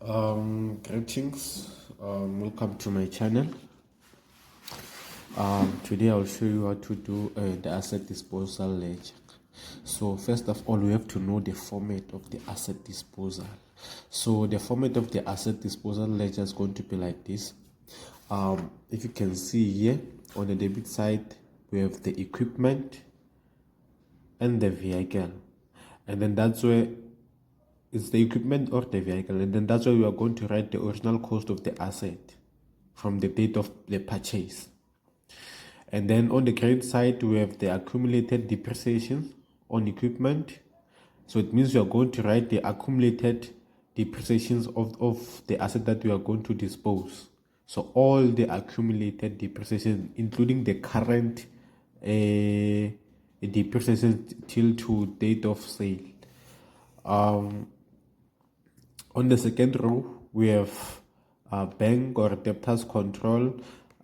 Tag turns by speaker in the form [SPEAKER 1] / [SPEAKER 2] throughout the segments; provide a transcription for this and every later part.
[SPEAKER 1] Greetings, welcome to my channel. Today I'll show you how to do the asset disposal ledger. So first of all, we have to know the format of the asset disposal. So the format of the asset disposal ledger is going to be like this. If you can see here on the debit side, we have the equipment and the vehicle, and then that's where it's the equipment or the vehicle, and then that's where we are going to write the original cost of the asset from the date of the purchase. And then on the credit side, we have the accumulated depreciation on equipment. So it means we are going to write the accumulated depreciations of the asset that we are going to dispose. So all the accumulated depreciation, including the current depreciation till to date of sale. On the second row, we have bank or debtors control.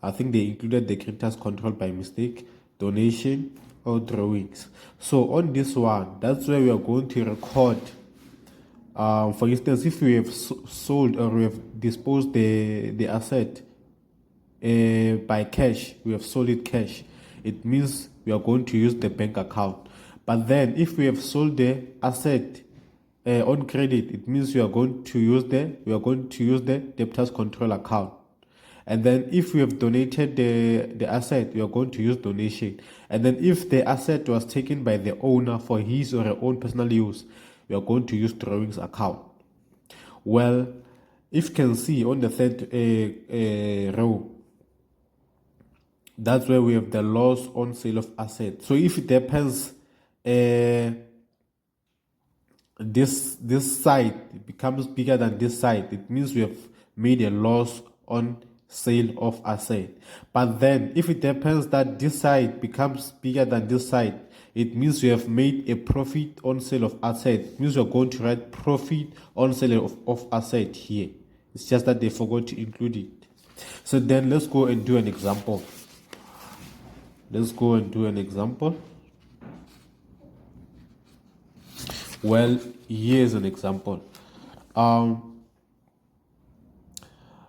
[SPEAKER 1] I think they included the creditors control by mistake, donation or drawings. So on this one, that's where we are going to record. For instance, if we have sold or we have disposed the asset by cash, we have sold it cash, it means we are going to use the bank account. But then if we have sold the asset on credit, it means we are going to use the debtors control account. And then if we have donated the asset, we are going to use donation. And then if the asset was taken by the owner for his or her own personal use, we are going to use drawings account. Well, if you can see on the third row, that's where we have the loss on sale of asset. So if it happens this side becomes bigger than this side, it means we have made a loss on sale of asset. But then if it happens that this side becomes bigger than this side, it means we have made a profit on sale of asset. It means we're going to write profit on sale of asset here. It's just that they forgot to include it. So then let's go and do an example. Well, here's an example.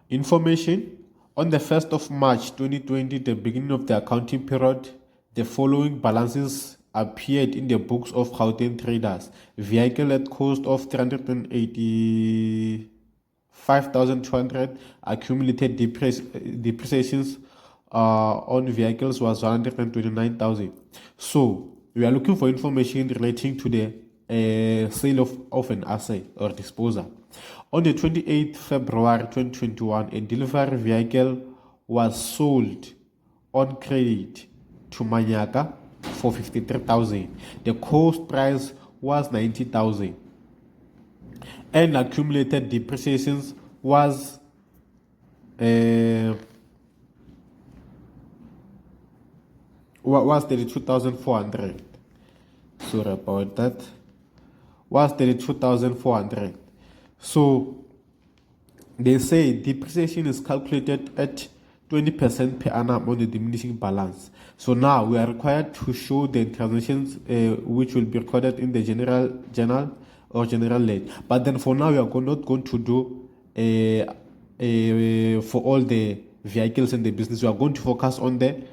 [SPEAKER 1] Information. On the 1st of March 2020, the beginning of the accounting period, the following balances appeared in the books of Gauteng traders. Vehicle at cost of 385,200. Accumulated depreciations on vehicles was 129,000. So we are looking for information relating to the sale of an asset or disposal. On the 28th February 2021, a delivery vehicle was sold on credit to Manyaka for 53,000. The cost price was 90,000. And accumulated depreciations was 32,400. Sorry about that. Was 32,400. So they say depreciation is calculated at 20% per annum on the diminishing balance. So now we are required to show the transactions which will be recorded in the general journal or general ledger. But then for now we are not going to do for all the vehicles in the business. We are going to focus on the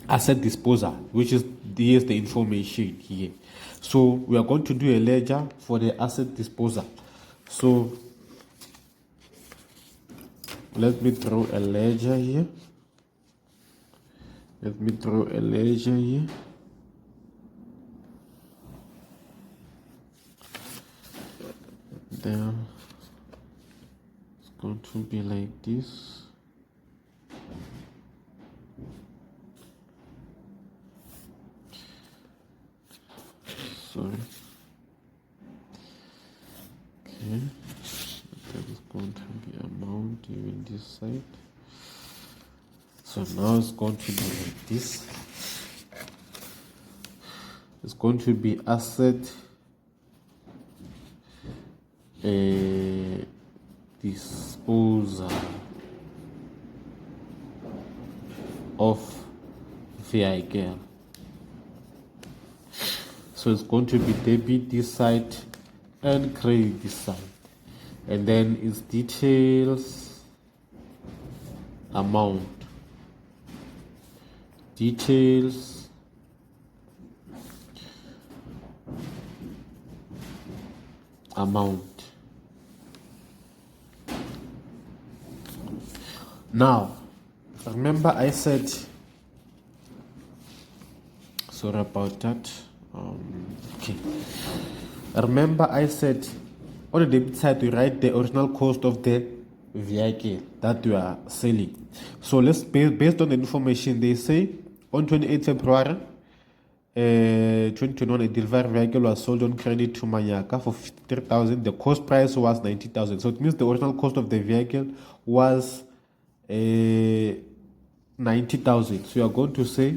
[SPEAKER 1] asset disposal, which is here's the information here. So we are going to do a ledger for the asset disposal. So let me draw a ledger here. Then it's going to be like this. Sorry. Okay. That is going to be amount even this side. So now it's going to be like this. It's going to be asset disposal of vehicle. So it's going to be debit this side and credit this side. and then it's details amount, details amount. Now remember I said, sorry about that. Okay, remember I said on the debit side we write the original cost of the vehicle that you are selling. So let's based on the information they say on 28 February 2021, a delivery vehicle was sold on credit to Manyaka for 53,000. The cost price was 90,000. So it means the original cost of the vehicle was 90,000. So you are going to say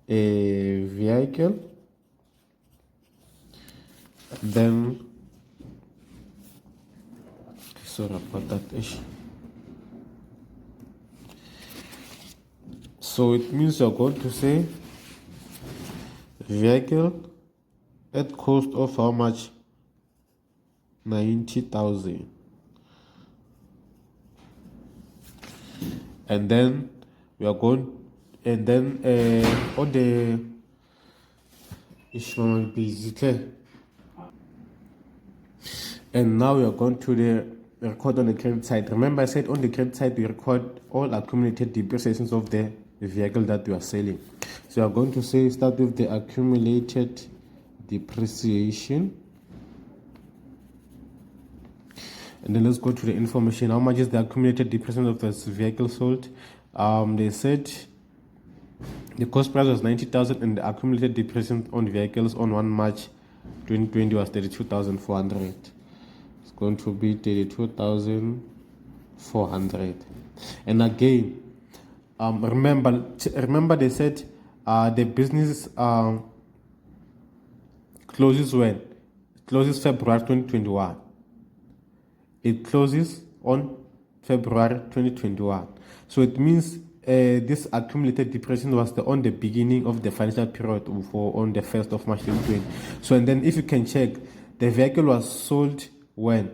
[SPEAKER 1] a vehicle, then sorry about that issue. So it means you're going to say vehicle at cost of how much? 90,000. And then we are going, and then on the and now we are going to the record on the credit side. Remember I said on the credit side we record all accumulated depreciations of the vehicle that we are selling. So we are going to say start with the accumulated depreciation, and then let's go to the information. How much is the accumulated depreciation of this vehicle sold? They said the cost price was 90,000 and the accumulated depreciation on vehicles on 1 March 2020 was 32,400. It's going to be 32,400. And again, remember they said the business closes when? It closes February 2021. It closes on February 2021. So it means this accumulated depreciation was on the beginning of the financial period on the 1st of March 2020. So and then if you can check, the vehicle was sold when?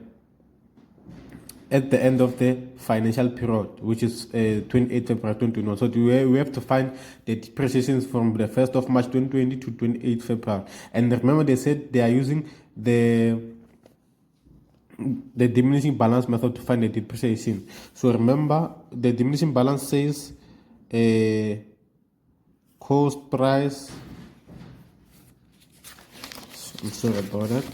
[SPEAKER 1] At the end of the financial period, which is 28 February 2021. So we have to find the depreciations from the 1st of March 2020 to 28 February. And remember they said they are using the diminishing balance method to find the depreciation. So remember the diminishing balance says cost price, I'm sorry about that.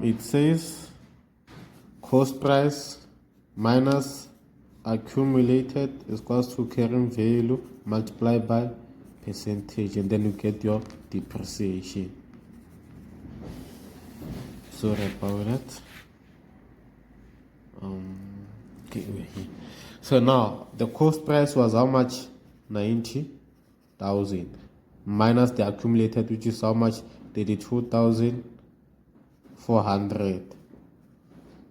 [SPEAKER 1] It says cost price minus accumulated is equals to carrying value multiplied by percentage, and then you get your depreciation. Sorry about that. Okay, we're here. So now the cost price was how much? 90,000 minus the accumulated, which is how much? 32,400,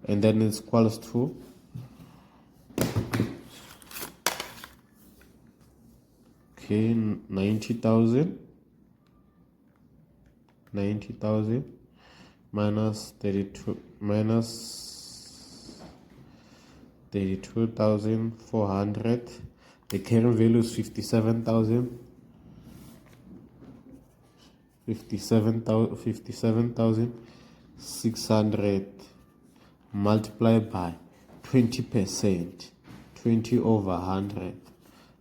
[SPEAKER 1] and then it's equals to okay 90,000 minus 32,400. The carrying value is 57,600 multiplied by 20%, 20 over 100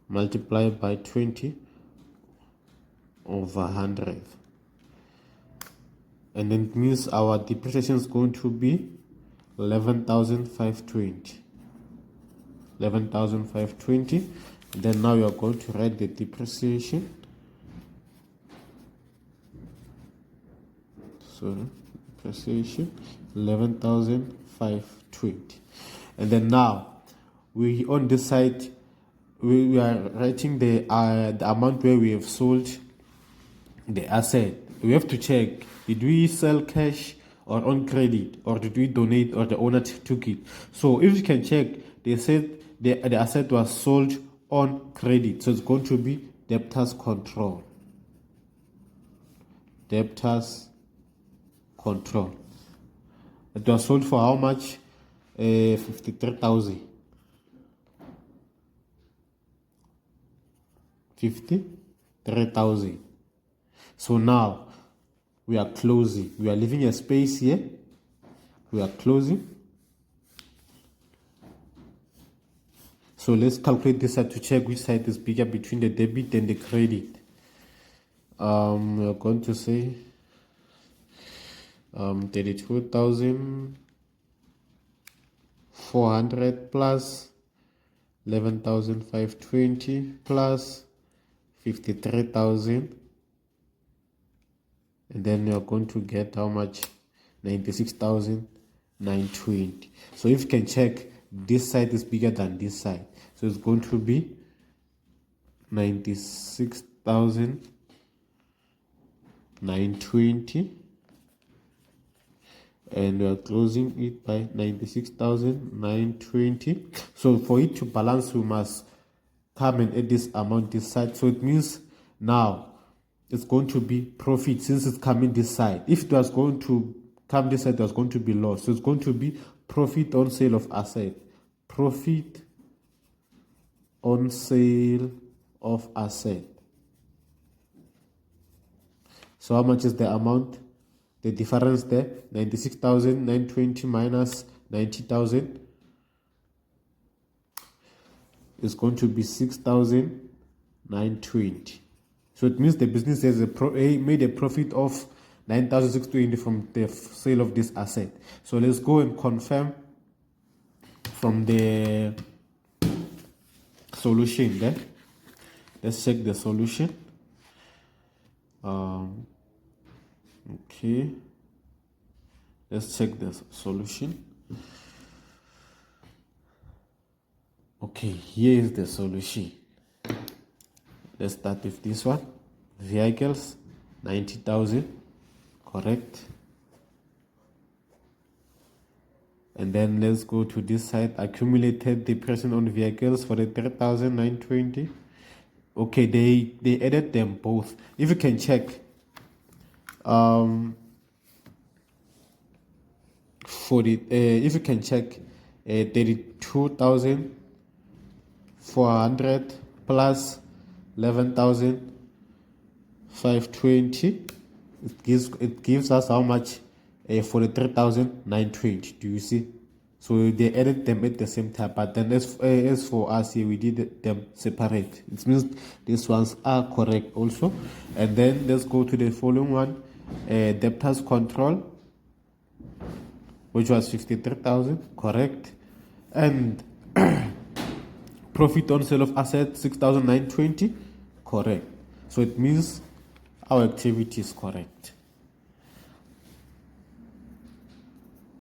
[SPEAKER 1] multiplied by 20 over 100, and then it means our depreciation is going to be 11,520. Then now we are going to write the depreciation. So depreciation 11,520, and then now we on this side we are writing the amount where we have sold the asset. We have to check, did we sell cash or on credit, or did we donate, or the owner took it? So if you can check, they said the asset was sold on credit, so it's going to be debtors control. debtors control. It was sold for how much? 53,000. 53,000. So now we are closing. We are leaving a space here. We are closing. So let's calculate this side to check which side is bigger between the debit and the credit. We're going to say 32,400 plus 11,520 plus 53,000, and then you're going to get how much? 96,920. So if you can check, this side is bigger than this side, so it's going to be 96,920, and we are closing it by 96,920. So for it to balance, we must come and add this amount this side. So it means now it's going to be profit since it's coming this side. If it was going to come this side, it was going to be loss. So it's going to be profit on sale of asset. Profit on sale of asset. So how much is the amount? The difference there, 96,920 minus 90,000 is going to be 6,920. So it means the business has made a profit of 9,620 from the sale of this asset. So let's go and confirm from the solution there. Let's check the solution. Okay, let's check the solution. Okay, here is the solution. Let's start with this one. Vehicles, 90,000, correct. And then let's go to this side. Accumulated depreciation on vehicles for the 3,920. Okay, they added them both. If you can check, if you can check, 32,400 plus 11,520, it gives us how much? 43,920. Do you see? So they added them at the same time, but then as for us here, we did them separate. It means these ones are correct also. And then let's go to the following one, debtors control, which was 53,000, correct. And profit on sale of assets, 6,920, correct. So it means our activity is correct.